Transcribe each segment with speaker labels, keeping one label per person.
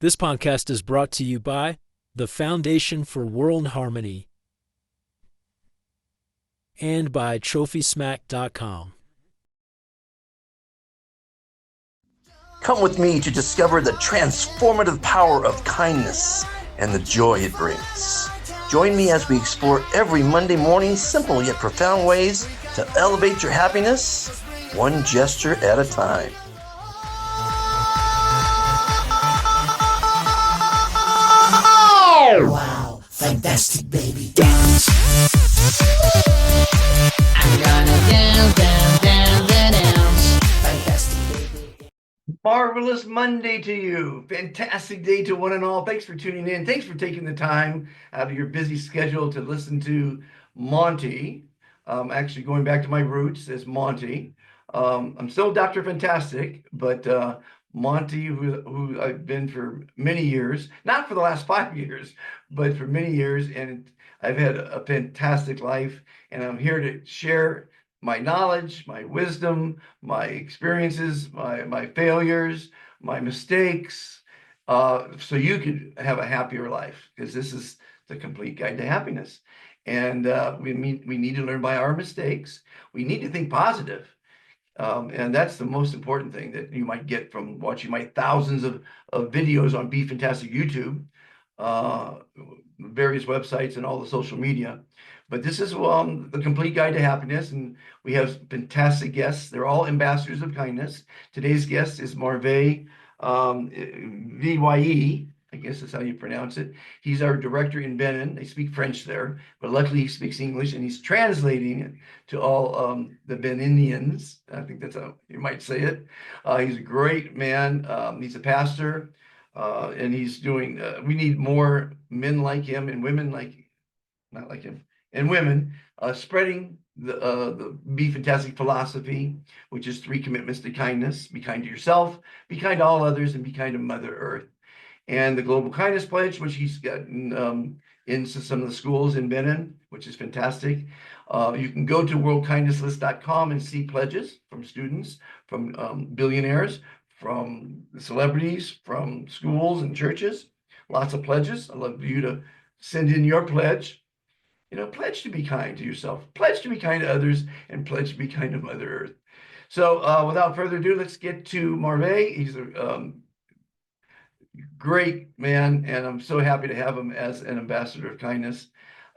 Speaker 1: This podcast is brought to you by the Foundation for World Harmony and by TrophySmack.com.
Speaker 2: Come with me to discover the transformative power of kindness and the joy it brings. Join me as we explore every Monday morning simple yet profound ways to elevate your happiness, one gesture at a time.
Speaker 3: Wow, fantastic baby. Dance. I'm gonna dance. Fantastic baby.
Speaker 4: Marvelous Monday to you. Fantastic day to one and all. Thanks for tuning in. Thanks for taking the time out of your busy schedule to listen to Monte. Actually going back to my roots as Monte. I'm still Dr. Fantastic, but Monte, who I've been for many years, not for the last 5 years, but for many years, and I've had a fantastic life, and I'm here to share my knowledge, my wisdom, my experiences, my failures, my mistakes, so you could have a happier life, because this is the complete guide to happiness. And we need to learn by our mistakes. We need to think positive. And that's the most important thing that you might get from watching my thousands of videos on Befantastic YouTube, various websites and all the social media. But this is the complete guide to happiness, and we have fantastic guests. They're all ambassadors of kindness. Today's guest is Merveil Vihouegni. I guess that's how you pronounce it. He's our director in Benin. They speak French there, but luckily he speaks English, and he's translating it to all the Beninians. I think that's how you might say it. He's a great man. He's a pastor, and he's doing, we need more men like him and women like, not like him, and women spreading the Be Fantastic philosophy, which is 3 commitments to kindness. Be kind to yourself, be kind to all others, and be kind to Mother Earth. And the Global Kindness Pledge, which he's gotten into some of the schools in Benin, which is fantastic. You can go to worldkindnesslist.com and see pledges from students, from billionaires, from celebrities, from schools and churches. Lots of pledges. I'd love you to send in your pledge. You know, pledge to be kind to yourself, pledge to be kind to others, and pledge to be kind to Mother Earth. So without further ado, let's get to Merveil. He's a great man, and I'm so happy to have him as an ambassador of kindness,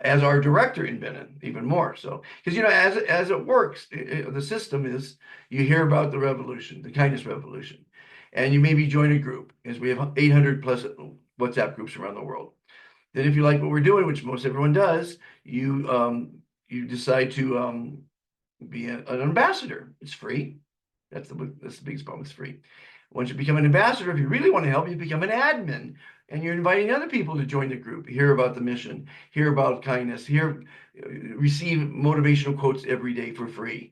Speaker 4: as our director in Benin, even more so. Because, you know, as it works, the system is, you hear about the revolution, the kindness revolution, and you maybe join a group, because we have 800 plus WhatsApp groups around the world. Then if you like what we're doing, which most everyone does, you decide to be an ambassador. It's free. That's the biggest problem. It's free. Once you become an ambassador, if you really want to help, you become an admin, and you're inviting other people to join the group, hear about the mission, hear about kindness, receive motivational quotes every day for free.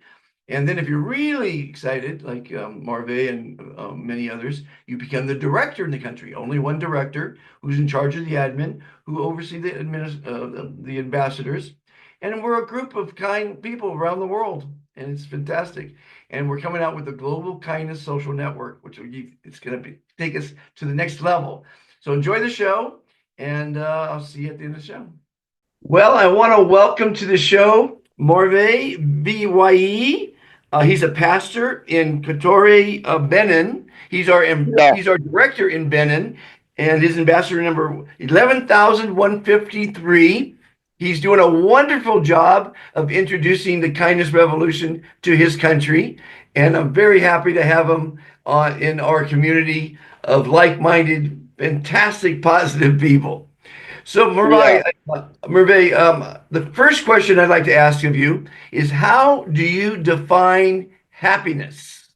Speaker 4: And then if you're really excited, like Merveil and many others, you become the director in the country. Only one director who's in charge of the admin, who oversee the ambassadors. And we're a group of kind people around the world, and it's fantastic. And we're coming out with the Global Kindness Social Network, which it's going to take us to the next level. So enjoy the show, and I'll see you at the end of the show. Well, I want to welcome to the show Merveil Vihouegni. He's a pastor in Kotori, Benin. He's our director in Benin, and his ambassador number 11,153. He's doing a wonderful job of introducing the kindness revolution to his country, and I'm very happy to have him in our community of like-minded, fantastic, positive people. So, Merveil, the first question I'd like to ask of you is, how do you define happiness?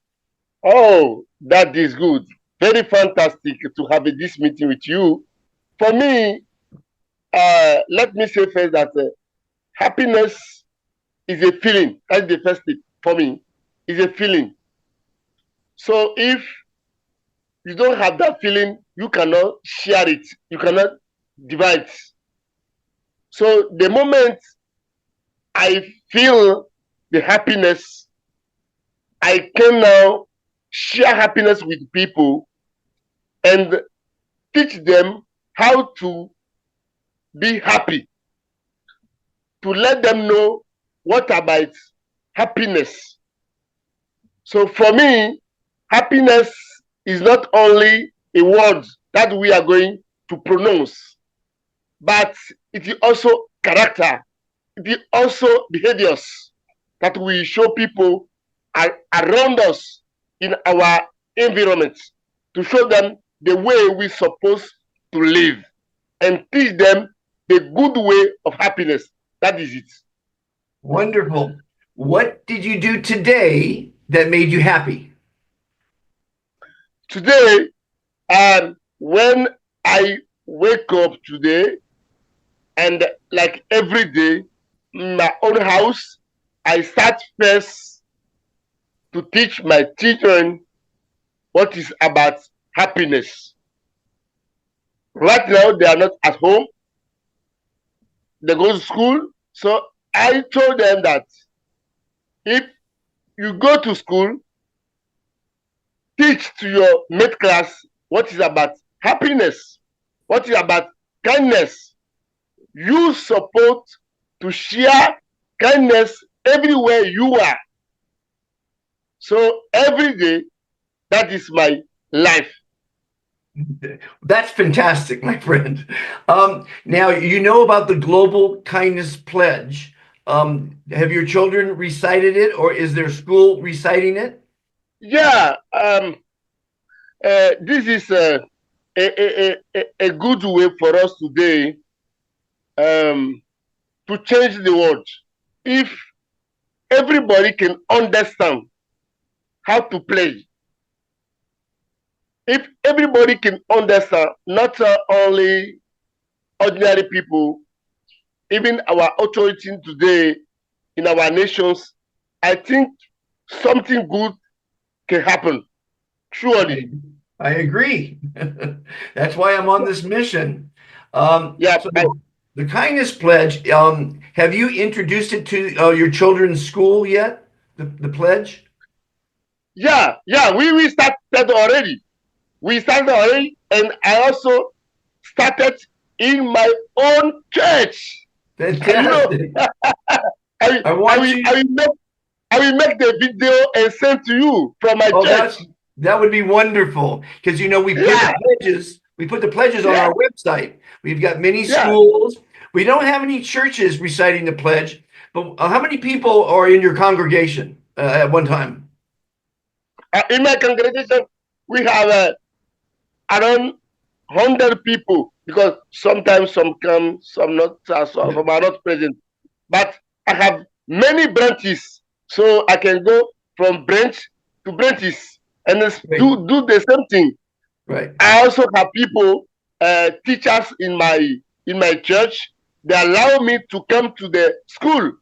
Speaker 5: Oh, that is good. Very fantastic to have this meeting with you. For me, let me say first that happiness is a feeling. That's the first thing for me. It's a feeling. So if you don't have that feeling, you cannot share it. You cannot divide. So the moment I feel the happiness, I can now share happiness with people, and teach them how to be happy, to let them know what about happiness. So for me, happiness is not only a word that we are going to pronounce, but it is also character. It is also behaviors that we show people around us in our environment, to show them the way we're supposed to live and teach them the good way of happiness. That is it.
Speaker 4: Wonderful. What did you do today that made you happy?
Speaker 5: Today, when I wake up today, and like every day in my own house, I start first to teach my children what is about happiness. Right now, they are not at home, they go to school. So I told them that if you go to school, teach to your mate class what is about happiness, what is about kindness. You support to share kindness everywhere you are. So every day, that is my life.
Speaker 4: That's fantastic, my friend. Now, you know about the Global Kindness Pledge. Have your children recited it, or is their school reciting it?
Speaker 5: Yeah, this is a good way for us today to change the world. If everybody can understand how to play, if everybody can understand, not only ordinary people, even our authority today in our nations, I think something good can happen. Surely.
Speaker 4: I agree. That's why I'm on this mission.
Speaker 5: Yeah,
Speaker 4: So the Kindness Pledge, have you introduced it to your children's school yet? The pledge?
Speaker 5: yeah, we started already. We started already, and I also started in my own church. And you know,
Speaker 4: Fantastic.
Speaker 5: I
Speaker 4: want you.
Speaker 5: I will make the video and send to you from my church.
Speaker 4: That would be wonderful, because we put
Speaker 5: Yeah.
Speaker 4: the pledges. We put the pledges on
Speaker 5: Yeah.
Speaker 4: our website. We've got many
Speaker 5: Yeah.
Speaker 4: schools. We don't have any churches reciting the pledge, but how many people are in your congregation at one time?
Speaker 5: In my congregation, we have around 100 people, because sometimes some come, some not, some are not present. But I have many branches, so I can go from branch to branches and do the same thing.
Speaker 4: Right.
Speaker 5: I also have people, teachers in my church. They allow me to come to the school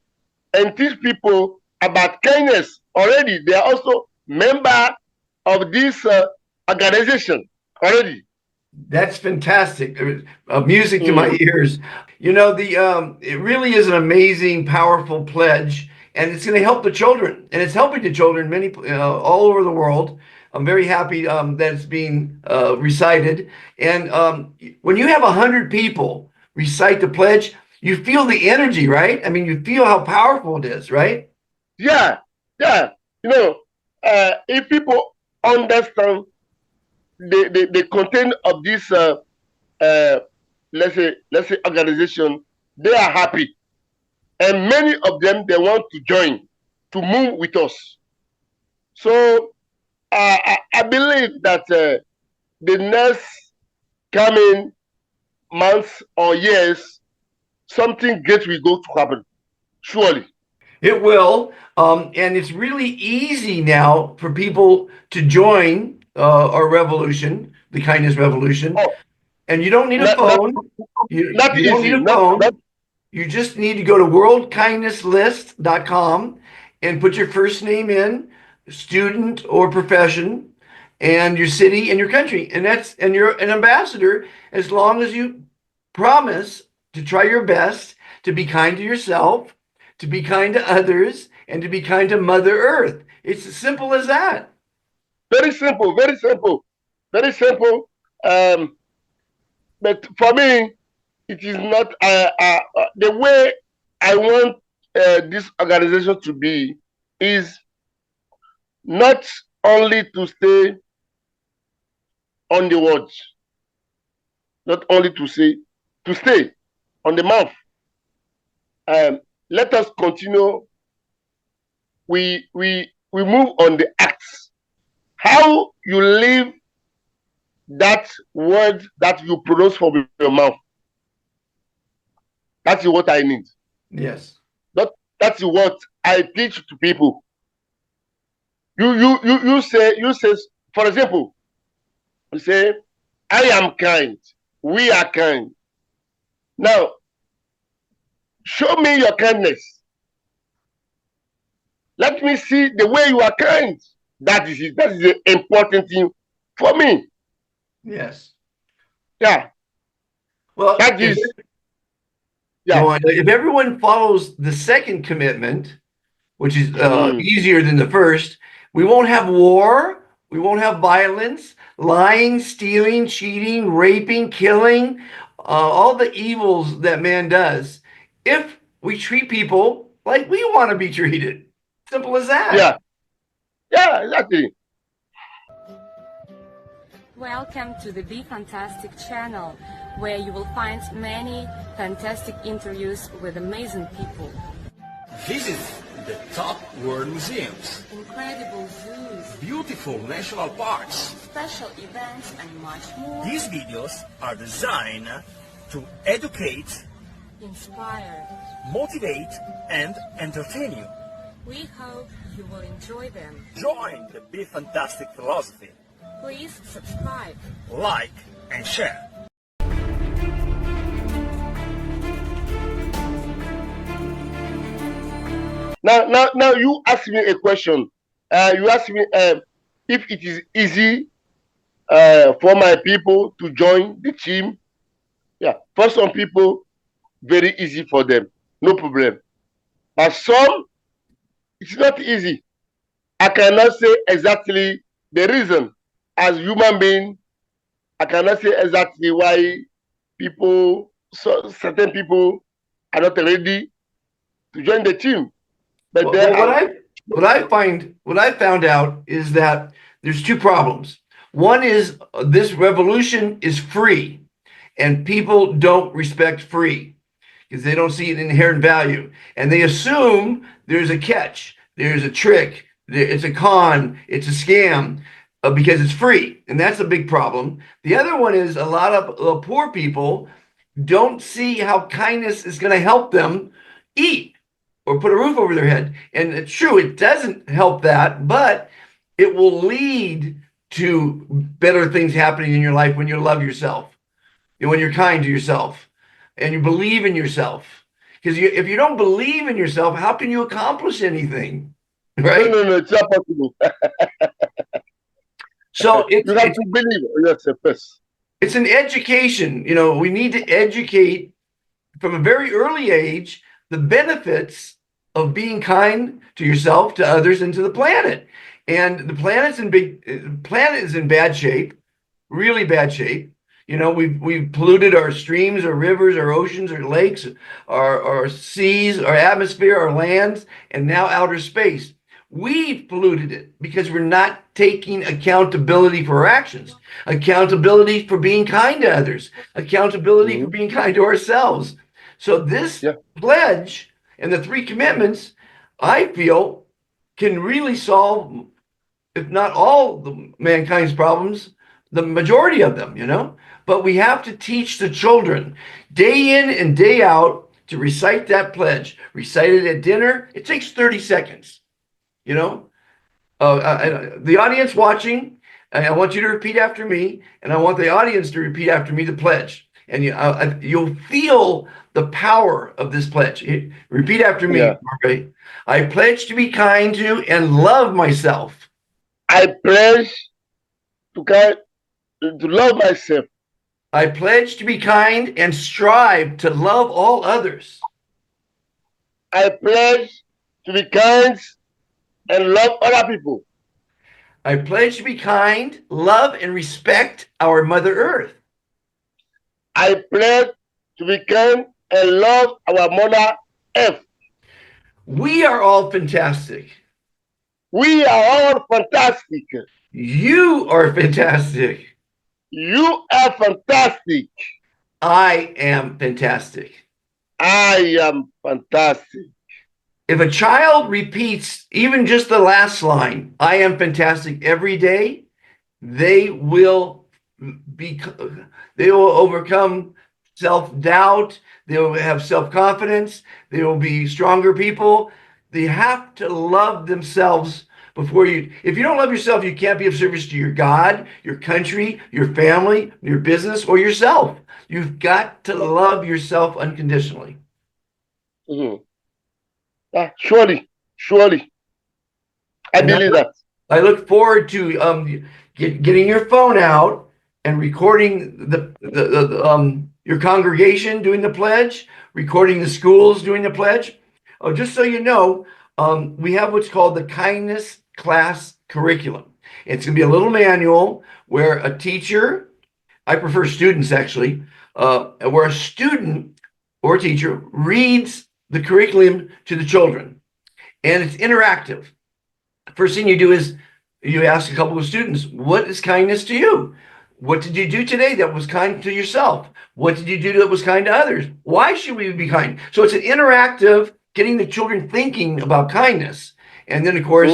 Speaker 5: and teach people about kindness. Already, they are also member of this organization already.
Speaker 4: That's fantastic. Music to my ears. It really is an amazing, powerful pledge, and it's going to help the children, and it's helping the children many all over the world. I'm very happy that it's being recited. And when you have 100 people recite the pledge, you feel the energy, right? I mean, you feel how powerful it is, right?
Speaker 5: Yeah. If people understand the content of this let's say organization, they are happy, and many of them, they want to join, to move with us. So I believe that the next coming months or years, something great will go to happen, surely.
Speaker 4: It will, and it's really easy now for people to join our revolution, the kindness revolution.
Speaker 5: Oh,
Speaker 4: And you don't need a phone. You
Speaker 5: not
Speaker 4: don't need
Speaker 5: easy.
Speaker 4: a phone. You just need to go to worldkindnesslist.com and put your first name in, student or profession, and your city and your country. And you're an ambassador as long as you promise to try your best to be kind to yourself, to be kind to others, and to be kind to Mother Earth. It's as simple as that.
Speaker 5: Very simple, very simple, very simple. But for me, it is not the way I want this organization to be is not only to stay on the watch, not only to stay on the mouth. Let us continue. We move on the acts. How you live that word that you pronounce from your mouth. That's what I need.
Speaker 4: Yes.
Speaker 5: That's what I teach to people. You say, for example, you say, I am kind. We are kind. Now, show me your kindness. Let me see the way you are kind. That is it. That is the important thing for me.
Speaker 4: Yes.
Speaker 5: Yeah.
Speaker 4: Well,
Speaker 5: That is yeah.
Speaker 4: go on. If everyone follows the second commitment, which is
Speaker 5: Mm.
Speaker 4: easier than the first, we won't have war, we won't have violence, lying, stealing, cheating, raping, killing, all the evils that man does. If we treat people like we want to be treated, simple as that.
Speaker 5: Yeah. Yeah, exactly.
Speaker 6: Welcome to the Be Fantastic channel, where you will find many fantastic interviews with amazing people.
Speaker 7: Visit the top world museums,
Speaker 6: Incredible zoos,
Speaker 7: beautiful national parks.
Speaker 6: special events, and much more.
Speaker 7: These videos are designed to educate,
Speaker 6: Inspire.
Speaker 7: motivate, and entertain you.
Speaker 6: We hope you will enjoy them.
Speaker 7: Join the Be Fantastic philosophy.
Speaker 6: Please subscribe.
Speaker 7: Like and share.
Speaker 5: Now, you ask me a question. You ask me if it is easy for my people to join the team. Yeah, for some people, very easy for them, no problem. But some, it's not easy. I cannot say exactly the reason. As human being, I cannot say exactly why certain people are not ready to join the team. But
Speaker 4: Well,
Speaker 5: there
Speaker 4: well,
Speaker 5: are
Speaker 4: what I found out is that there's two problems. One is this revolution is free, and people don't respect free because they don't see an inherent value, and they assume there's a catch, there's a trick, it's a con, it's a scam. Because it's free, and that's a big problem. The other one is a lot of poor people don't see how kindness is going to help them eat or put a roof over their head. And it's true, it doesn't help that, but it will lead to better things happening in your life when you love yourself, and when you're kind to yourself, and you believe in yourself. Because if you don't believe in yourself, how can you accomplish anything? Right?
Speaker 5: no, it's not possible.
Speaker 4: So
Speaker 5: You have to believe yourself first.
Speaker 4: it's an education. You know, we need to educate from a very early age the benefits of being kind to yourself, to others, and to the planet. And the planet is in bad shape, really bad shape. You know, we've polluted our streams, our rivers, our oceans, our lakes, our seas, our atmosphere, our lands, and now outer space. We've polluted it because we're not taking accountability for our actions, accountability for being kind to others, accountability for being kind to ourselves. So this pledge and the three commitments, I feel, can really solve, if not all the mankind's problems, the majority of them, you know? But we have to teach the children day in and day out to recite that pledge. Recite it at dinner. It takes 30 seconds. You know, the audience watching, I want you to repeat after me, and I want the audience to repeat after me the pledge. And you'll feel the power of this pledge. Repeat after me, Merveil. I pledge to be kind to and love myself.
Speaker 5: I pledge to love myself.
Speaker 4: I pledge to be kind and strive to love all others.
Speaker 5: I pledge to be kind and love other people.
Speaker 4: I pledge to be kind, love, and respect our Mother Earth.
Speaker 5: I pledge to be kind and love our mother Earth.
Speaker 4: We are all fantastic.
Speaker 5: We are all fantastic.
Speaker 4: You are fantastic.
Speaker 5: You are fantastic.
Speaker 4: I am fantastic.
Speaker 5: I am fantastic.
Speaker 4: If a child repeats even just the last line, I am fantastic, every day, they will overcome self-doubt, they will have self-confidence, they will be stronger people. They have to love themselves before you. If you don't love yourself, you can't be of service to your God, your country, your family, your business, or yourself. You've got to love yourself unconditionally.
Speaker 5: Mm-hmm. Surely. I believe that.
Speaker 4: I look forward to getting your phone out and recording your congregation doing the pledge, recording the schools doing the pledge. Oh, just so you know, we have what's called the Kindness Class Curriculum. It's going to be a little manual where a teacher, I prefer students actually, where a student or a teacher reads the curriculum to the children, and it's interactive. First thing you do is you ask a couple of students, what is kindness to you? What did you do today that was kind to yourself? What did you do that was kind to others? Why should we be kind? So it's an interactive, getting the children thinking about kindness. And then, of course,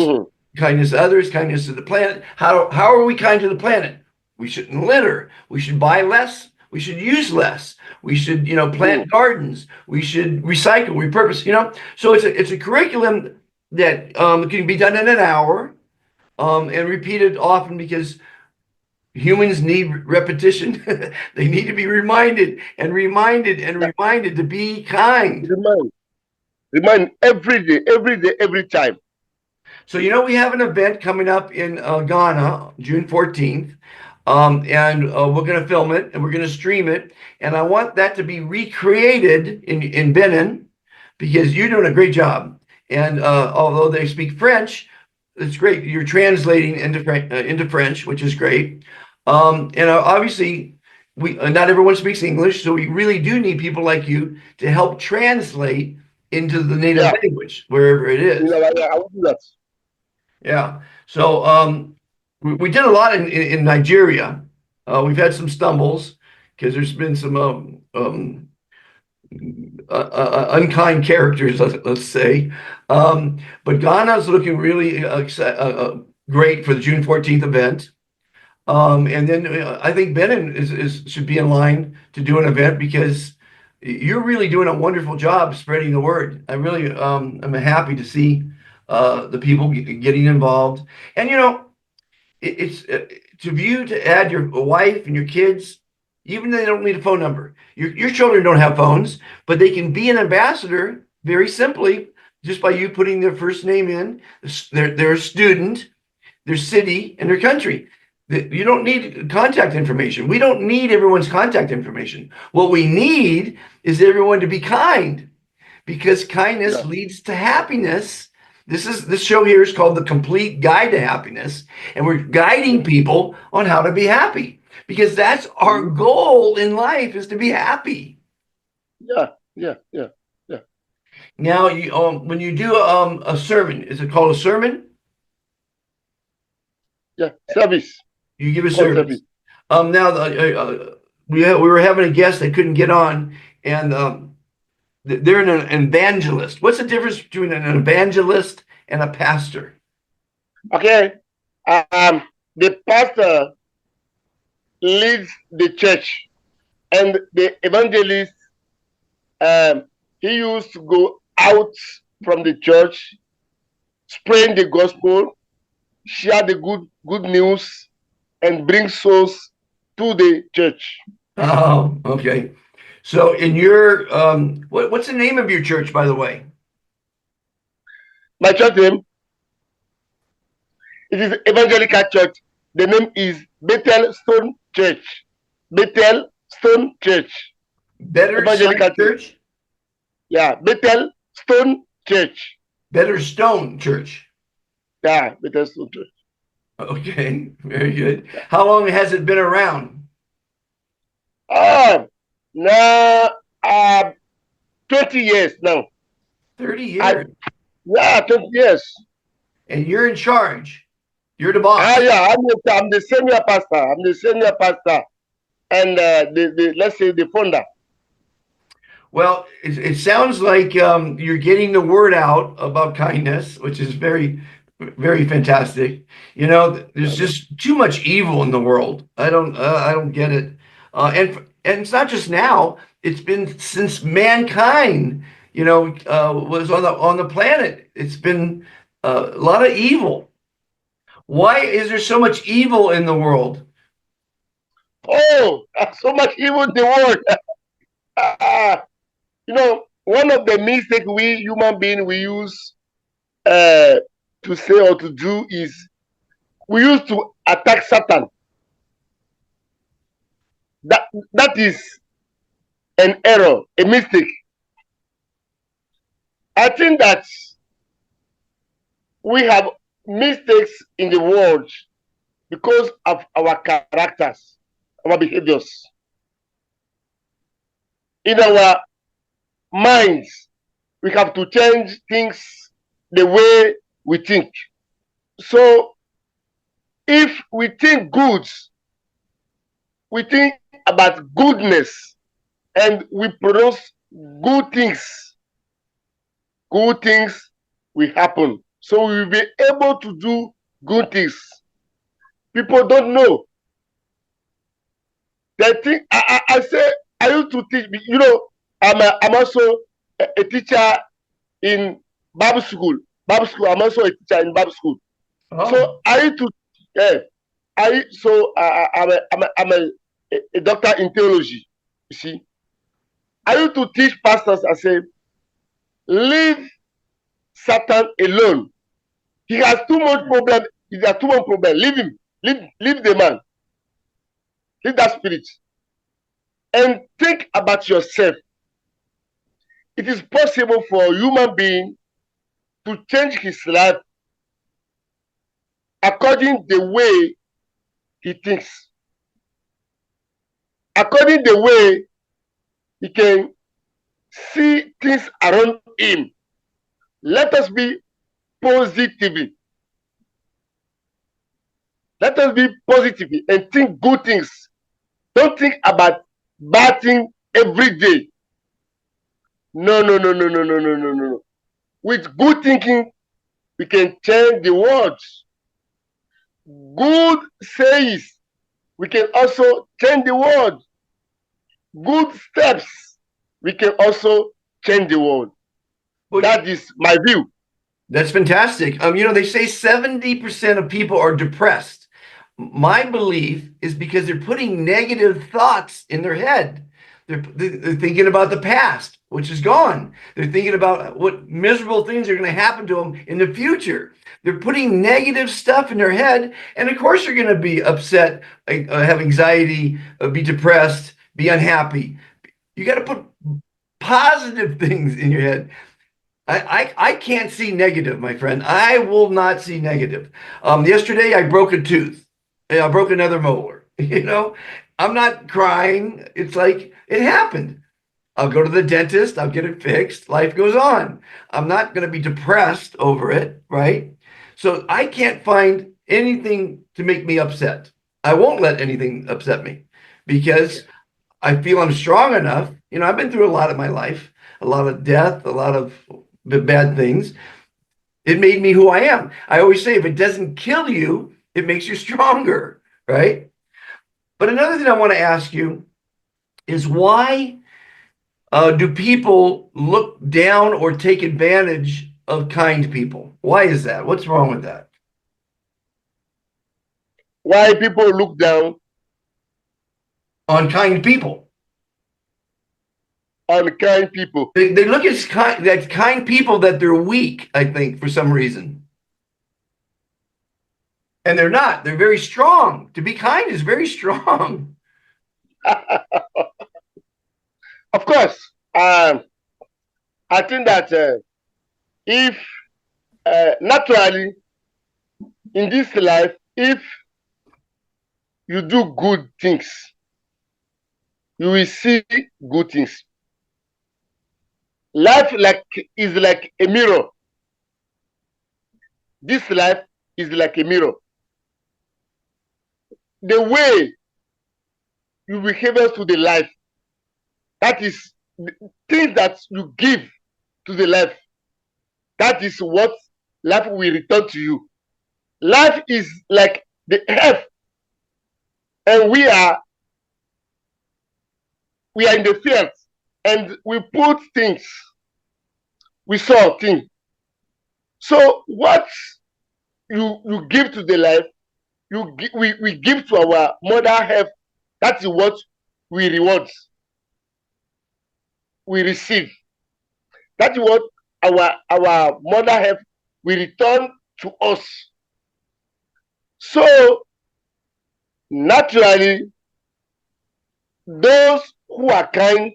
Speaker 4: kindness to others, kindness to the planet. How are we kind to the planet? We shouldn't litter. We should buy less. We should use less. We should, plant gardens. We should recycle, repurpose, So it's a curriculum that can be done in an hour and repeated often because humans need repetition. They need to be reminded and reminded to be kind.
Speaker 5: Remind every day, every time.
Speaker 4: So, we have an event coming up in Ghana, June 14th. And we're going to film it and we're going to stream it. And I want that to be recreated in Benin because you're doing a great job. And although they speak French, it's great. You're translating into French, which is great. And obviously, not everyone speaks English, so we really do need people like you to help translate into the native language wherever it is.
Speaker 5: I will do that.
Speaker 4: Yeah. So we did a lot in Nigeria. We've had some stumbles because there's been some unkind characters, let's say. But Ghana is looking really great for the June 14th event. And then I think Benin should be in line to do an event because you're really doing a wonderful job spreading the word. I really am happy to see the people getting involved. And it's to add your wife and your kids, even though they don't need a phone number. Your children don't have phones, but they can be an ambassador very simply just by you putting their first name in, their student, their city, and their country. You don't need contact information. We don't need everyone's contact information. What we need is everyone to be kind, because kindness leads to happiness. This show here is called The Complete Guide to Happiness, and we're guiding people on how to be happy, because that's our goal in life, is to be happy.
Speaker 5: Yeah.
Speaker 4: Now, when you do a sermon, is it called a sermon?
Speaker 5: Yeah, service.
Speaker 4: You give a service. Now, we were having a guest that couldn't get on, and they're an evangelist. What's the difference between an evangelist and a pastor?
Speaker 5: Okay. The pastor leads the church, and the evangelist, he used to go out from the church, spreading the gospel, share the good news, and bring souls to the church.
Speaker 4: Oh, okay. So in your, what's the name of your church, by the way?
Speaker 5: My church name, it is Evangelical Church. The name is Bethel Stone Church. Bethel Stone Church.
Speaker 4: Better
Speaker 5: Evangelical
Speaker 4: Church?
Speaker 5: Yeah, Bethel Stone Church.
Speaker 4: Better Stone Church.
Speaker 5: Yeah, Bethel Stone Church.
Speaker 4: Okay, very good. How long has it been around?
Speaker 5: Now, 20 years now.
Speaker 4: 30
Speaker 5: I,
Speaker 4: years.
Speaker 5: yeah, 20 years.
Speaker 4: And you're in charge. You're the boss.
Speaker 5: Yeah, I'm the senior pastor. I'm the senior pastor. And let's say the founder.
Speaker 4: Well, it sounds like you're getting the word out about kindness, which is very, very fantastic. You know, there's just too much evil in the world. I don't get it. And it's not just now. It's been since mankind, was on the planet. It's been a lot of evil. Why is there so much evil in the world?
Speaker 5: Oh, so much evil in the world. One of the mistakes we human beings we use to say or to do is we used to attack Satan. That is an error, a mistake. I think that we have mistakes in the world because of our characters, our behaviors. In our minds, we have to change things the way we think. So if we think good, we think about goodness and we produce good things will happen. So we will be able to do good things. People don't know. They think I say I used to teach. I'm also a teacher in Bible school. I'm also a teacher in Bible school.
Speaker 4: Oh.
Speaker 5: So I used to I'm a doctor in theology. You see, I used to teach pastors. I say, leave Satan alone. He has too much problem. He has too much problem. Leave him. Leave the man. Leave that spirit. And think about yourself. It is possible for a human being to change his life according the way he thinks. According the way he can see things around him. Let us be positive. Let us be positive and think good things. Don't think about bad things every day. No. With good thinking, we can change the world. Good sayings, we can also change the world. Good steps, we can also change the world.
Speaker 4: Well,
Speaker 5: that is my view.
Speaker 4: That's fantastic. They say 70% of people are depressed. My belief is because they're putting negative thoughts in their head. They're thinking about the past, which is gone. They're thinking about what miserable things are going to happen to them in the future. They're putting negative stuff in their head. And of course, they're going to be upset, have anxiety, be depressed, be unhappy. You got to put positive things in your head. I can't see negative, my friend. I will not see negative. Yesterday, I broke a tooth. I broke another molar. I'm not crying. It's like it happened. I'll go to the dentist. I'll get it fixed. Life goes on. I'm not going to be depressed over it, right? So I can't find anything to make me upset. I won't let anything upset me because I feel I'm strong enough. I've been through a lot of my life, a lot of death, a lot of bad things. It made me who I am. I always say, if it doesn't kill you, it makes you stronger, right? But another thing I want to ask you is why do people look down or take advantage of kind people? Why is that? What's wrong with that?
Speaker 5: Why people look down
Speaker 4: on kind people?
Speaker 5: On kind people.
Speaker 4: They look at kind people that they're weak, I think, for some reason. And they're not. They're very strong. To be kind is very strong.
Speaker 5: Of course. I think that if naturally in this life, if you do good things, you will see good things. Life is like a mirror. This life is like a mirror. The way you behave to the life, that is the things that you give to the life. That is what life will return to you. Life is like the earth, and we are in the field, and we put things, we saw things. So what you give to the life, we give to our mother earth. That is what we reward, we receive. That is what our mother earth will return to us. So naturally, those who are kind,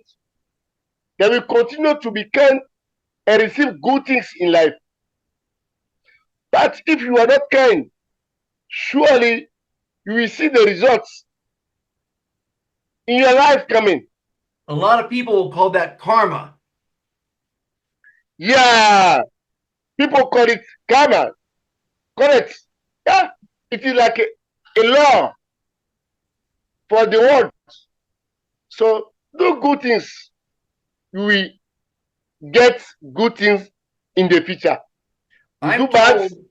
Speaker 5: they will continue to be kind and receive good things in life. But if you are not kind, surely you will see the results in your life coming.
Speaker 4: A lot of people will call that karma.
Speaker 5: Yeah, people call it karma. Correct. Yeah, it is like a law for the world. So do good things, you will get good things in the future. You
Speaker 4: I'm
Speaker 5: do bad,
Speaker 4: told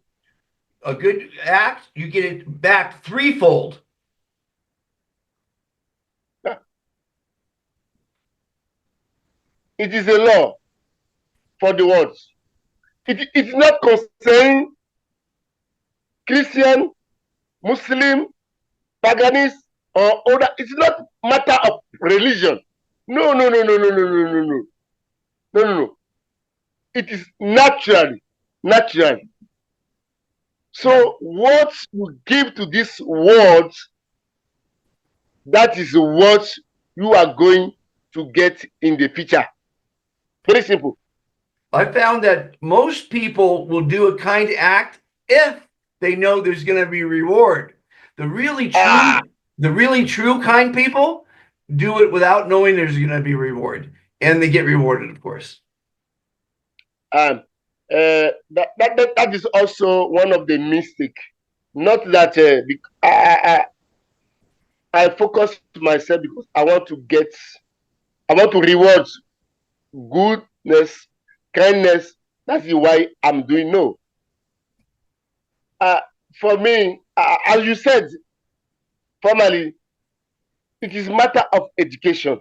Speaker 4: a good act, you get it back threefold.
Speaker 5: it is a law for the world. It's not concerning Christian, Muslim, paganist, or other. It's not matter of religion. No. It is naturally. So what you give to this world, that is what you are going to get in the future. Very simple.
Speaker 4: I found that most people will do a kind act if they know there's going to be reward. The really true kind people do it without knowing there's going to be reward, and they get rewarded, of course.
Speaker 5: And that is also one of the mistakes. Not that I focus myself because I want to reward goodness, kindness. That's why I'm doing. No. For me, as you said, formally, it is matter of education.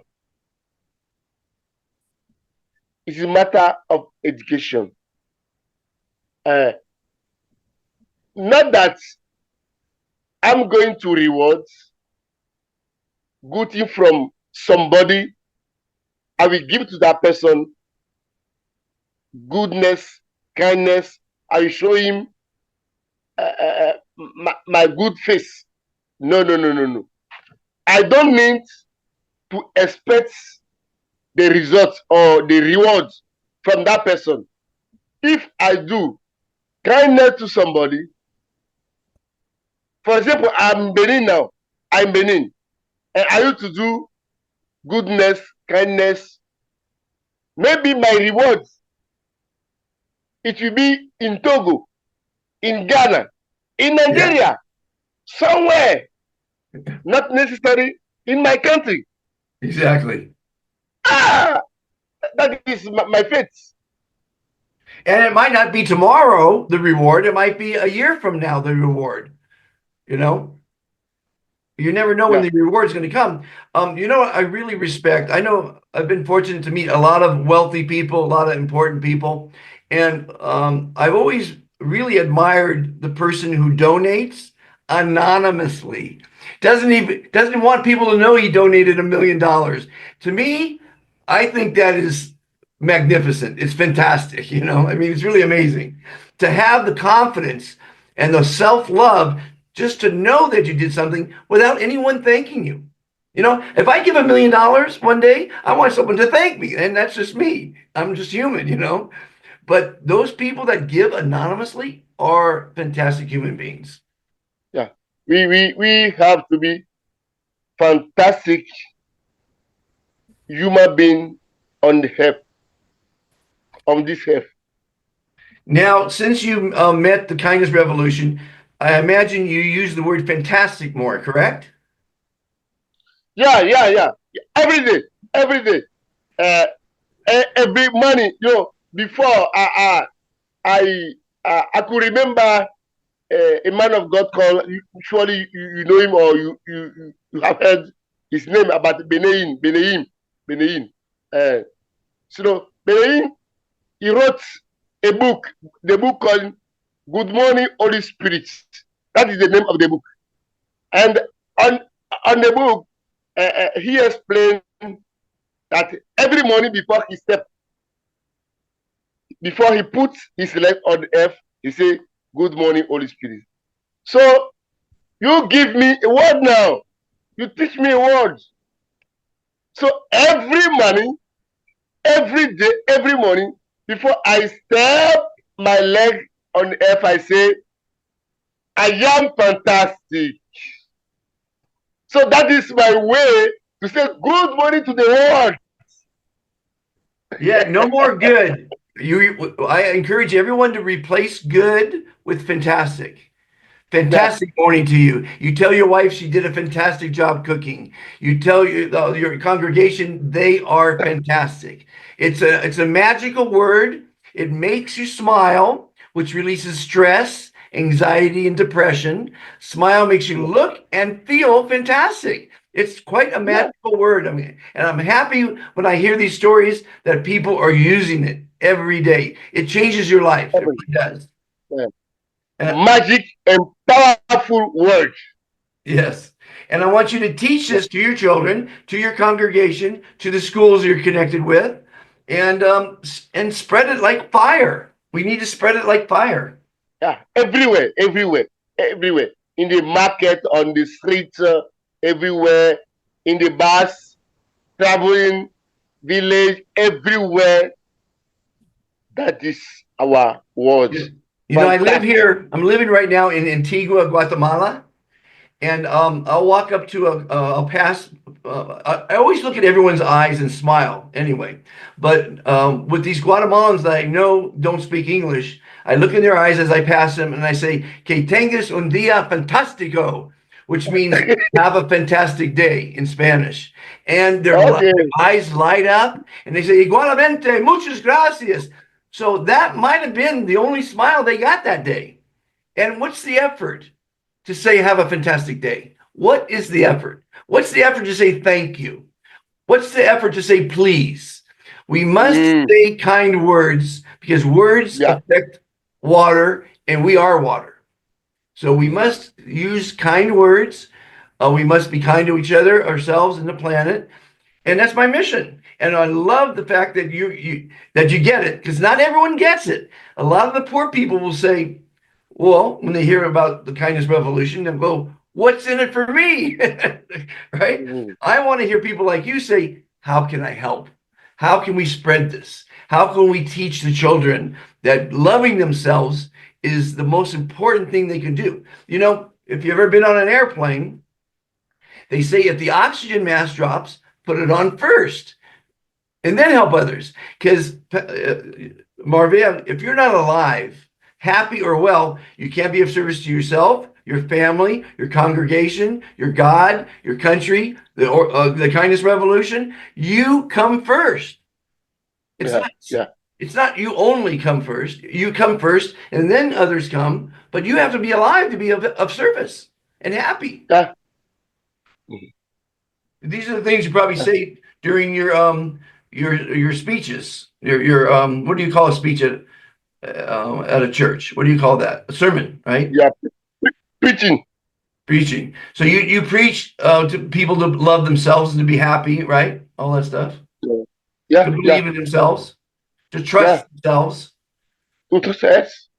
Speaker 5: It is matter of education. Not that I'm going to reward good thing from somebody. I will give to that person goodness, kindness. I will show him my good face. No. I don't need to expect the results or the rewards from that person. If I do kindness to somebody, for example, I'm Benin now. I'm Benin. And I used to do goodness, kindness. Maybe my rewards, it will be in Togo, in Ghana, in Nigeria, somewhere, not necessarily in my country.
Speaker 4: Exactly.
Speaker 5: That is my fate.
Speaker 4: And it might not be tomorrow, the reward. It might be a year from now, the reward. You know? You never know when the reward's going to come. You know what I really respect? I know I've been fortunate to meet a lot of wealthy people, a lot of important people. And I've always really admired the person who donates anonymously. Doesn't want people to know he donated $1 million. To me, I think that is magnificent. It's fantastic. You know, I mean, it's really amazing to have the confidence and the self-love just to know that you did something without anyone thanking you. You know, if I give $1 million one day, I want someone to thank me, and that's just me. I'm just human, you know. But those people that give anonymously are fantastic human beings.
Speaker 5: Yeah, we have to be fantastic human being on the earth, on this earth.
Speaker 4: Now, since you met the Kindness Revolution, I imagine you use the word fantastic more, correct?
Speaker 5: Yeah. Every day, every day. Every morning, before I could remember a man of God called, surely you know him, or you have heard his name, about Benin. So Benin, he wrote a book, the book called Good Morning, Holy Spirit. That is the name of the book. And on the book, he explained that every morning before he puts his leg on the earth, he say, "Good morning, Holy Spirit." So you give me a word now. You teach me a word. So every morning, every day, every morning, before I step my leg on the earth, I say, "I am fantastic." So that is my way to say good morning to the world.
Speaker 4: Yeah, no more good. I encourage everyone to replace good with fantastic. Fantastic morning to you. You tell your wife she did a fantastic job cooking. You tell your congregation they are fantastic. It's a magical word. It makes you smile, which releases stress, anxiety, and depression. Smile makes you look and feel fantastic. It's quite a magical word. I mean, and I'm happy when I hear these stories that people are using it every day. It changes your life. It really does.
Speaker 5: Yeah.
Speaker 4: And
Speaker 5: Magic and powerful word.
Speaker 4: yes. And I want you to teach this to your children, to your congregation, to the schools you're connected with, and spread it like fire. We need to spread it like fire.
Speaker 5: Yeah, everywhere. In the market, on the street, everywhere, in the bus, traveling, village, everywhere. That is our words.
Speaker 4: You know, I live here. I'm living right now in Antigua, Guatemala, and I'll walk up to I'll pass. I always look at everyone's eyes and smile anyway. But with these Guatemalans that I know don't speak English, I look in their eyes as I pass them and I say, "Que tengas un día fantástico," which means have a fantastic day in Spanish. And their eyes light up and they say, "Igualmente, muchas gracias." So that might have been the only smile they got that day. And what's the effort to say, "Have a fantastic day"? What is the effort? What's the effort to say thank you? What's the effort to say please? We must say kind words because words affect water and we are water. So we must use kind words. We must be kind to each other, ourselves, and the planet. And that's my mission. And I love the fact that you get it, because not everyone gets it. A lot of the poor people will say, well, when they hear about the kindness revolution, they'll go, "What's in it for me?" Right? I want to hear people like you say, "How can I help? How can we spread this? How can we teach the children that loving themselves is the most important thing they can do?" You know, if you've ever been on an airplane, they say if the oxygen mask drops, put it on first and then help others. Because, Merveil, if you're not alive, happy or well, you can't be of service to yourself, your family, your congregation, your God, your country, the kindness revolution. You come first. It's not you only come first. You come first and then others come, but you have to be alive to be of service and happy.
Speaker 5: Yeah.
Speaker 4: These are the things you probably say during your speeches. Your what do you call a speech at a church? What do you call that? A sermon, right?
Speaker 5: Yeah. Preaching.
Speaker 4: So you preach to people to love themselves and to be happy, right? All that stuff.
Speaker 5: Yeah.
Speaker 4: To believe in themselves, to trust themselves.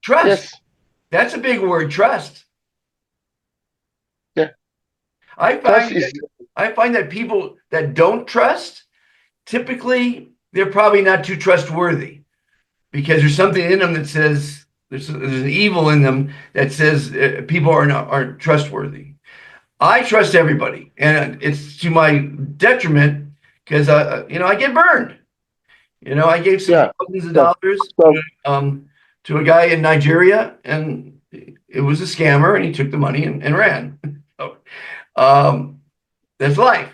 Speaker 5: Trust. Yes.
Speaker 4: That's a big word, trust.
Speaker 5: Yeah.
Speaker 4: I find that people that don't trust, typically they're probably not too trustworthy, because there's something in them that says there's an evil in them that says people aren't trustworthy. I trust everybody, and it's to my detriment, because I get burned. I gave some
Speaker 5: Yeah.
Speaker 4: thousands of
Speaker 5: So,
Speaker 4: dollars
Speaker 5: so
Speaker 4: to a guy in Nigeria, and it was a scammer, and he took the money and ran. So, that's life.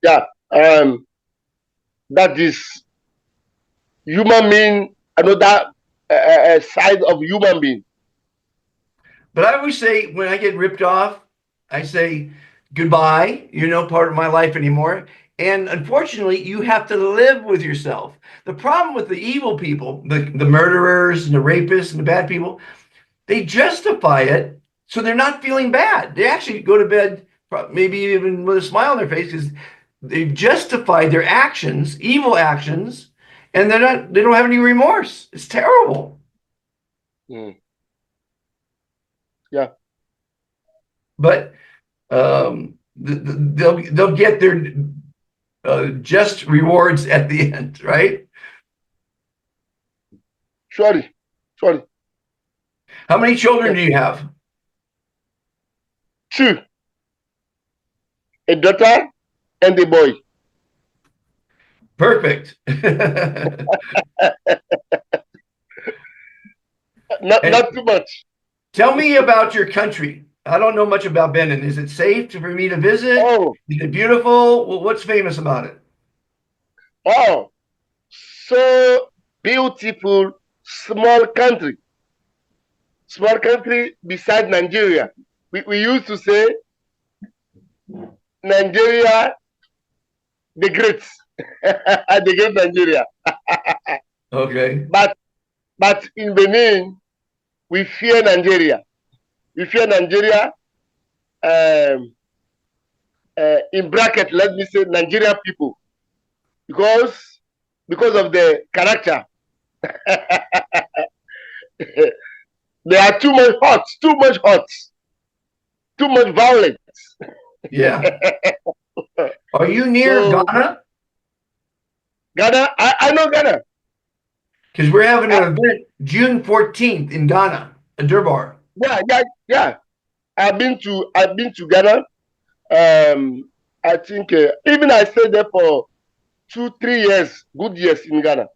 Speaker 5: yeah, that is human being, another side of human being.
Speaker 4: But I always say when I get ripped off, I say goodbye. You're no part of my life anymore. And unfortunately, you have to live with yourself. The problem with the evil people, the murderers and the rapists and the bad people, they justify it so they're not feeling bad. They actually go to bed maybe even with a smile on their face because they've justified their actions, evil actions, and they don't have any remorse. It's terrible.
Speaker 5: Mm. Yeah.
Speaker 4: But they'll get their just rewards at the end, right?
Speaker 5: Surely.
Speaker 4: How many children do you have?
Speaker 5: 2, a daughter and a boy.
Speaker 4: Perfect.
Speaker 5: Not too much.
Speaker 4: Tell me about your country. I don't know much about Benin. Is it safe for me to visit?
Speaker 5: Oh,
Speaker 4: Is it beautiful? Well, what's famous about it?
Speaker 5: oh, so beautiful, small country beside Nigeria. We used to say Nigeria, the great, the great Nigeria.
Speaker 4: Okay.
Speaker 5: But in Benin, we fear Nigeria. We fear Nigeria. In bracket, let me say Nigerian people, because of the character. They are too much hot, too much violence.
Speaker 4: Yeah. Are you near
Speaker 5: So,
Speaker 4: Ghana?
Speaker 5: Ghana, I know Ghana.
Speaker 4: Because we're having an event June 14th in Ghana, at Durbar.
Speaker 5: Yeah. I've been to Ghana. I think even I stayed there for 2-3 years, good years in Ghana.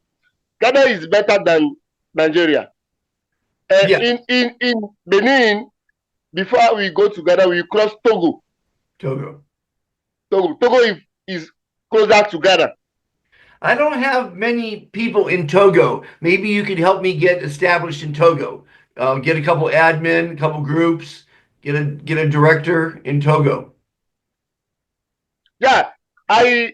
Speaker 5: Ghana is better than Nigeria.
Speaker 4: Yeah.
Speaker 5: In Benin, before we go to Ghana, we cross Togo.
Speaker 4: Togo.
Speaker 5: Togo is closer to Ghana.
Speaker 4: I don't have many people in Togo. Maybe you could help me get established in Togo. Get a couple admin, a couple groups, get a director in Togo.
Speaker 5: Yeah, I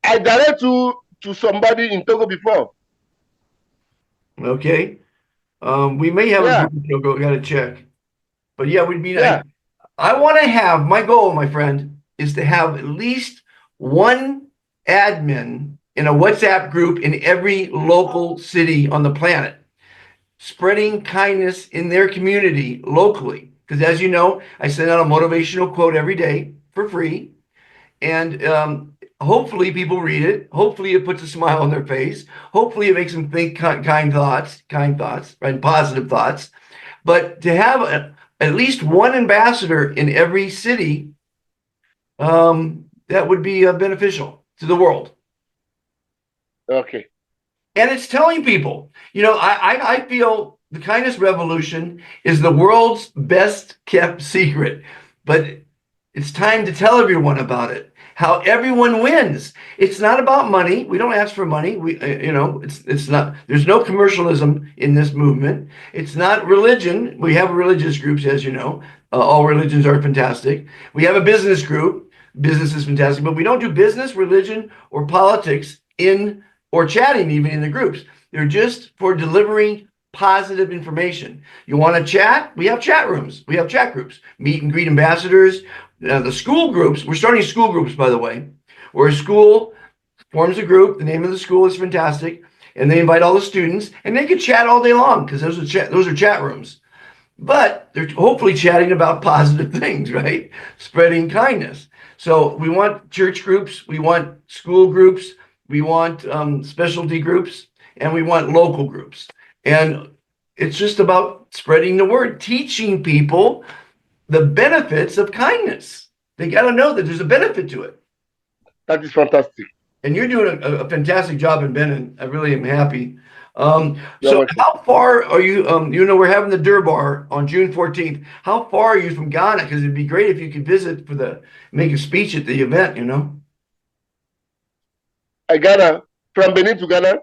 Speaker 5: direct to somebody in Togo before.
Speaker 4: Okay. We may have a group in Togo. Got to check. But yeah, we'd be nice.
Speaker 5: Yeah.
Speaker 4: I want to have, my goal, my friend, is to have at least one admin in a WhatsApp group in every local city on the planet, spreading kindness in their community locally. Because as you know, I send out a motivational quote every day for free. And hopefully people read it. Hopefully it puts a smile on their face. Hopefully it makes them think kind thoughts, right? Positive thoughts. But to have at least one ambassador in every city, that would be beneficial to the world.
Speaker 5: Okay.
Speaker 4: And it's telling people, I feel the kindness revolution is the world's best kept secret, but it's time to tell everyone about it. How everyone wins. It's not about money. We don't ask for money. It's not. There's no commercialism in this movement. It's not religion. We have religious groups, as you know. All religions are fantastic. We have a business group. Business is fantastic, but we don't do business, religion, or politics or chatting even in the groups. They're just for delivering positive information. You want to chat? We have chat rooms. We have chat groups. Meet and greet ambassadors. The school groups, we're starting school groups, by the way, where a school forms a group. The name of the school is fantastic. And they invite all the students, and they can chat all day long because those are chat rooms. But they're hopefully chatting about positive things, right? Spreading kindness. So we want church groups. We want school groups. We want specialty groups. And we want local groups. And it's just about spreading the word, teaching people the benefits of kindness. they got to know that there's a benefit to it.
Speaker 5: That is fantastic.
Speaker 4: And you're doing a fantastic job in Benin. I really am happy.
Speaker 5: You're
Speaker 4: So
Speaker 5: welcome.
Speaker 4: how far are you, we're having the Durbar on June 14th. How far are you from Ghana? Because it'd be great if you could visit make a speech at the event,
Speaker 5: Ghana, from Benin to Ghana?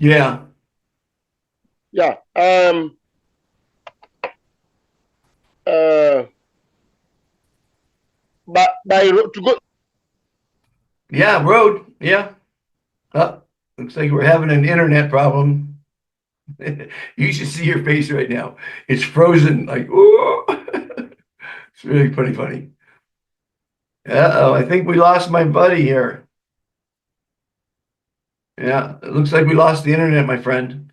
Speaker 4: Yeah.
Speaker 5: Yeah. By road to go.
Speaker 4: Yeah, road. Yeah. Looks like we're having an internet problem. You should see your face right now. It's frozen. Like, ooh. It's really pretty funny. Uh-oh, I think we lost my buddy here. Yeah, it looks like we lost the internet, my friend.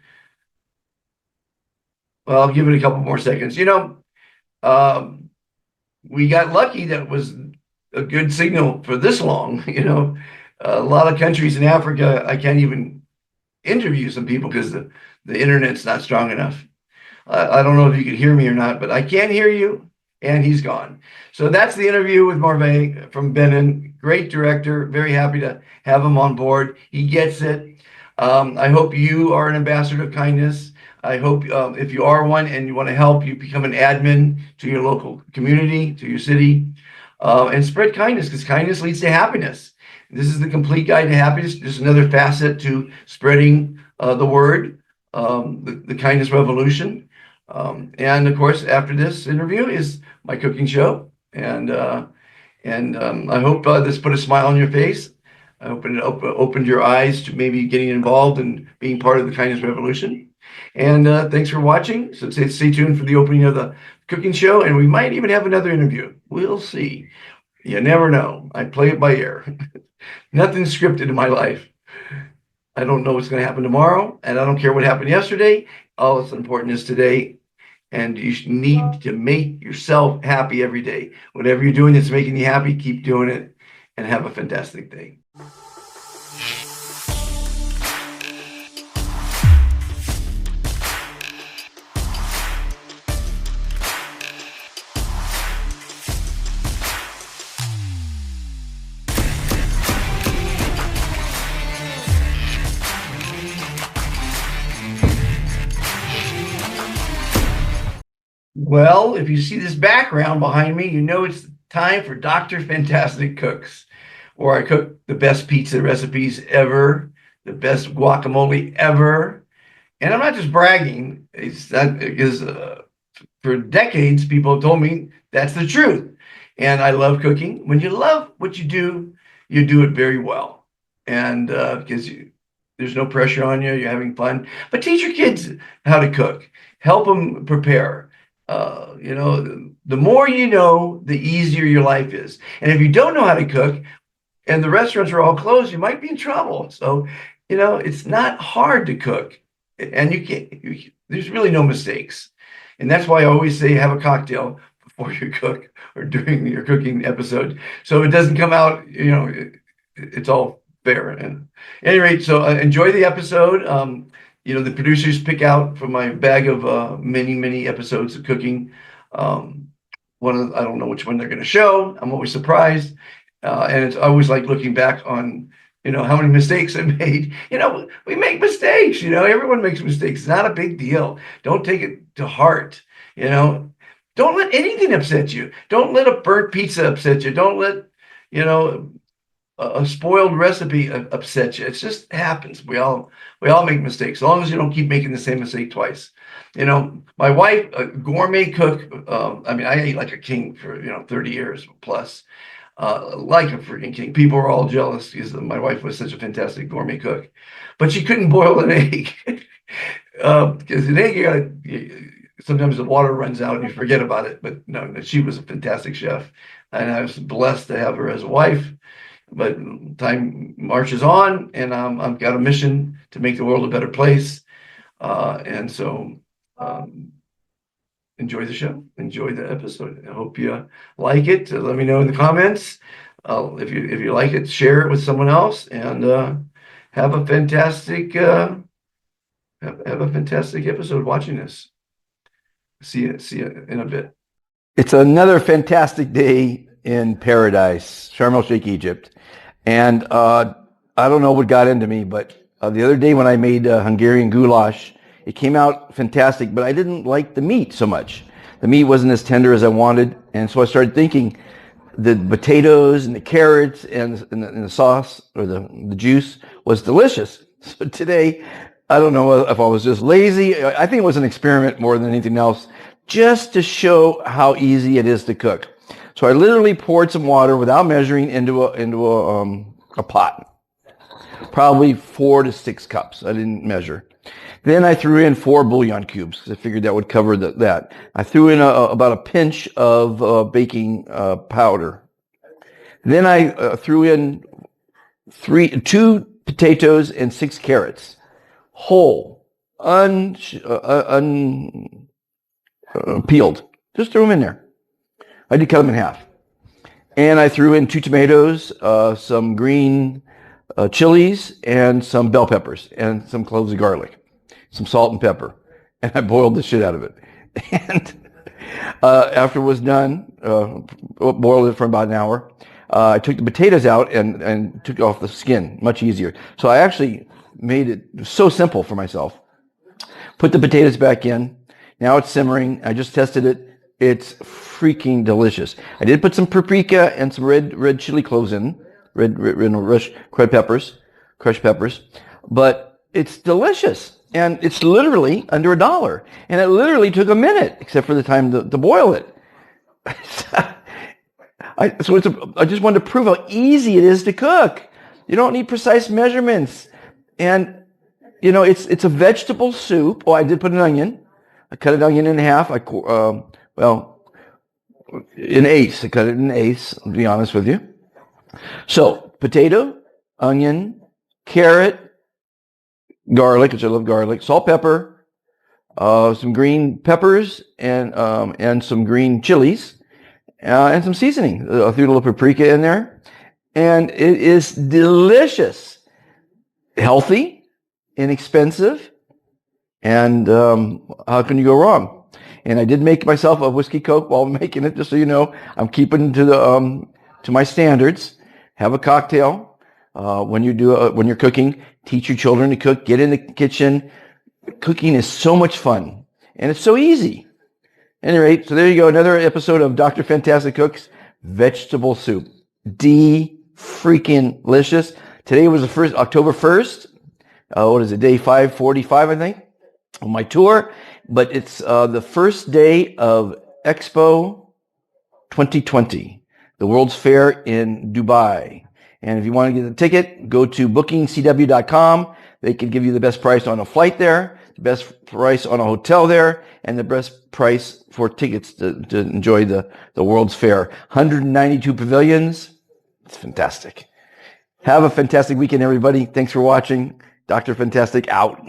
Speaker 4: Well, I'll give it a couple more seconds. We got lucky that it was a good signal for this long. A lot of countries in Africa, I can't even interview some people because the internet's not strong enough. I don't know if you can hear me or not, but I can't hear you, and he's gone. So that's the interview with Merveil from Benin. Great director. Very happy to have him on board. He gets it. I hope you are an ambassador of kindness. I hope if you are one and you want to help, you become an admin to your local community, to your city, and spread kindness, because kindness leads to happiness. This is the complete guide to happiness. There's another facet to spreading the word, the kindness revolution. And of course, after this interview is my cooking show. And I hope this put a smile on your face. I hope it opened your eyes to maybe getting involved and being part of the kindness revolution. And thanks for watching. So stay tuned for the opening of the cooking show. And we might even have another interview. We'll see. You never know. I play it by ear. Nothing's scripted in my life. I don't know what's going to happen tomorrow, and I don't care what happened yesterday. All that's important is today, and you need to make yourself happy every day. Whatever you're doing that's making you happy, keep doing it, and have a fantastic day. Well, if you see this background behind me, you know it's time for Dr. Fantastic Cooks, where I cook the best pizza recipes ever, the best guacamole ever. And I'm not just bragging. It's that because for decades, people have told me that's the truth. And I love cooking. When you love what you do it very well. And because there's no pressure on you, you're having fun. But teach your kids how to cook. Help them prepare. The more you know, the easier your life is. And if you don't know how to cook and the restaurants are all closed, you might be in trouble. So, it's not hard to cook, and there's really no mistakes. And that's why I always say have a cocktail before you cook or during your cooking episode. So it doesn't come out, it's all fair. And at any rate, so enjoy the episode. The producers pick out from my bag of many, many episodes of cooking. I don't know which one they're going to show. I'm always surprised. And it's always like looking back on, how many mistakes I made. We make mistakes, everyone makes mistakes. It's not a big deal. Don't take it to heart. Don't let anything upset you. Don't let a burnt pizza upset you. Don't let, a spoiled recipe upset you. It just happens. We all make mistakes, as long as you don't keep making the same mistake twice. My wife, a gourmet cook. I ate like a king for 30 years plus, like a freaking king. People were all jealous because my wife was such a fantastic gourmet cook, but she couldn't boil an egg because an egg sometimes the water runs out and you forget about it. But no, she was a fantastic chef, and I was blessed to have her as a wife. But time marches on, and I've got a mission to make the world a better place. And so enjoy the show, enjoy the episode. I hope you like it. Let me know in the comments. If you like it, share it with someone else, and have a fantastic episode watching this. See you in a bit. It's another fantastic day
Speaker 8: in paradise, Sharm el Sheikh, Egypt. And I don't know what got into me, but the other day when I made Hungarian goulash, it came out fantastic, but I didn't like the meat so much. The meat wasn't as tender as I wanted, and so I started thinking the potatoes and the carrots and the sauce or the juice was delicious. So today, I don't know if I was just lazy. I think it was an experiment more than anything else, just to show how easy it is to cook. So I literally poured some water without measuring into a pot, probably 4 to 6 cups. I didn't measure. Then I threw in 4 bouillon cubes because I figured that would cover that. I threw in about a pinch of baking powder. Then I threw in 2 potatoes and 6 carrots, whole, peeled. Just threw them in there. I did cut them in half. And I threw in 2 tomatoes, some green chilies, and some bell peppers, and some cloves of garlic, some salt and pepper. And I boiled the shit out of it. And after it was done, boiled it for about an hour, I took the potatoes out and took off the skin, much easier. So I actually made it so simple for myself. Put the potatoes back in. Now it's simmering. I just tested it. It's freaking delicious. I did put some paprika and some red chili cloves in, crushed peppers, but it's delicious. And it's literally under $1. And it literally took a minute, except for the time to boil it. I just wanted to prove how easy it is to cook. You don't need precise measurements. And, it's a vegetable soup. Oh, I did put an onion. I cut an onion in half. In eighths. I cut it in eighths, to be honest with you. So, potato, onion, carrot, garlic, which I love garlic, salt, pepper, some green peppers, and some green chilies, and some seasoning. I threw a little paprika in there, and it is delicious, healthy, inexpensive, and how can you go wrong? And I did make myself a whiskey Coke while making it, just so you know. I'm keeping to my standards. Have a cocktail when you're cooking. Teach your children to cook. Get in the kitchen. Cooking is so much fun, and it's so easy. At any rate, so there you go. Another episode of Dr. Fantastic Cooks Vegetable Soup. Freaking delicious. Today was October 1st. What is it? Day 545, I think, on my tour. But it's the first day of Expo 2020, the World's Fair in Dubai. And if you want to get a ticket, go to bookingcw.com. They can give you the best price on a flight there, the best price on a hotel there, and the best price for tickets to enjoy the World's Fair. 192 pavilions. It's fantastic. Have a fantastic weekend, everybody. Thanks for watching. Dr. Fantastic out.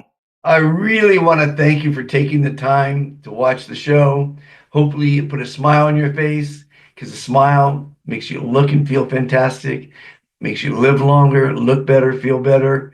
Speaker 4: I really want to thank you for taking the time to watch the show. Hopefully you put a smile on your face, because a smile makes you look and feel fantastic, makes you live longer, look better, feel better.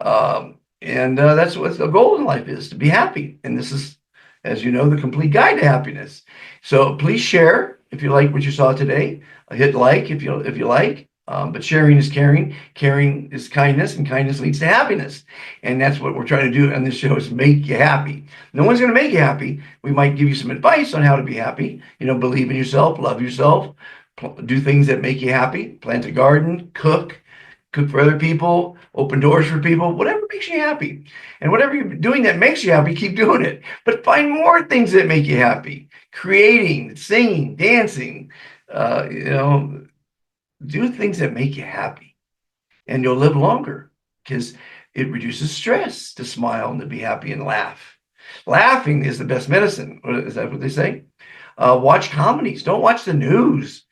Speaker 4: And that's what the goal in life is, to be happy. And this is, as you know, the complete guide to happiness. So please share if you like what you saw today. Hit like if you like. But sharing is caring. Caring is kindness, and kindness leads to happiness. And that's what we're trying to do on this show, is make you happy. No one's going to make you happy. We might give you some advice on how to be happy. Believe in yourself, love yourself, do things that make you happy. Plant a garden, cook for other people, open doors for people, whatever makes you happy. And whatever you're doing that makes you happy, keep doing it. But find more things that make you happy. Creating, singing, dancing, do things that make you happy, and you'll live longer, because it reduces stress to smile and to be happy and laugh. Laughing is the best medicine. Is that what they say? Watch comedies. Don't watch the news.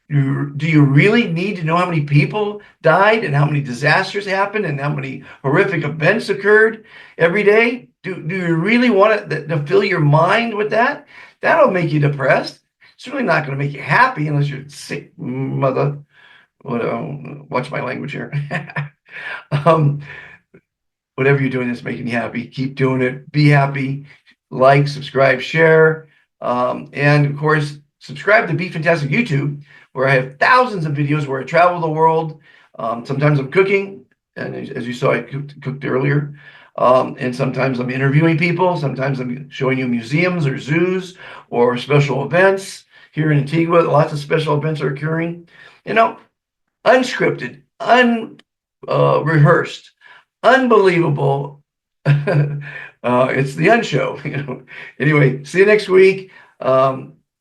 Speaker 4: Do you really need to know how many people died and how many disasters happened and how many horrific events occurred every day? Do you really want to fill your mind with that? That'll make you depressed. It's really not going to make you happy unless you're sick, mother. Watch my language here. Whatever you're doing that's making you happy, keep doing it. Be happy. Like, subscribe, share, and of course, subscribe to Be Fantastic YouTube. where I have thousands of videos where I travel the world. Sometimes I'm cooking, and as you saw, I cooked earlier. And sometimes I'm interviewing people. Sometimes I'm showing you museums or zoos or special events here in Antigua. Lots of special events are occurring. You know, unscripted, unrehearsed, unbelievable. It's the unshow. You know. Anyway, see you next week.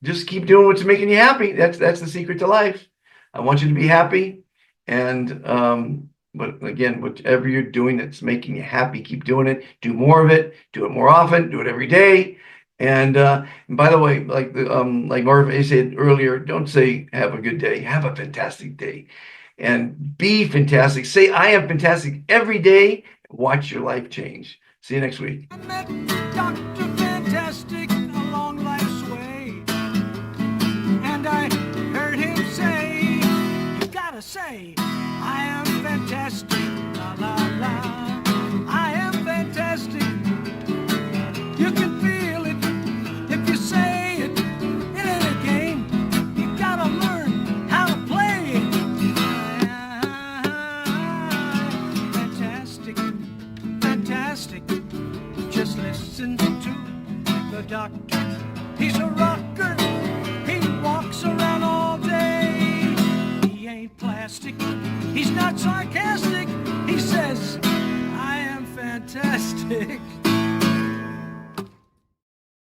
Speaker 4: Just keep doing what's making you happy. That's the secret to life. I want you to be happy, and but again, whatever you're doing that's making you happy, keep doing it. Do more of it. Do it more often. Do it every day. And by the way, like Merveil said earlier, don't say have a good day. Have a fantastic day, and be fantastic. Say I am fantastic every day. Watch your life change. See you next week.
Speaker 9: I met Dr. Fantastic along life's way, and I heard him say, you gotta say, I am fantastic, la la la, I am fantastic. You can feel it if you say it. It ain't a game, you gotta learn how to play it. Fantastic, fantastic. Just listen to the doctor. He's a rocker. He walks around all day. He ain't plastic. He's not sarcastic. He says, I am fantastic.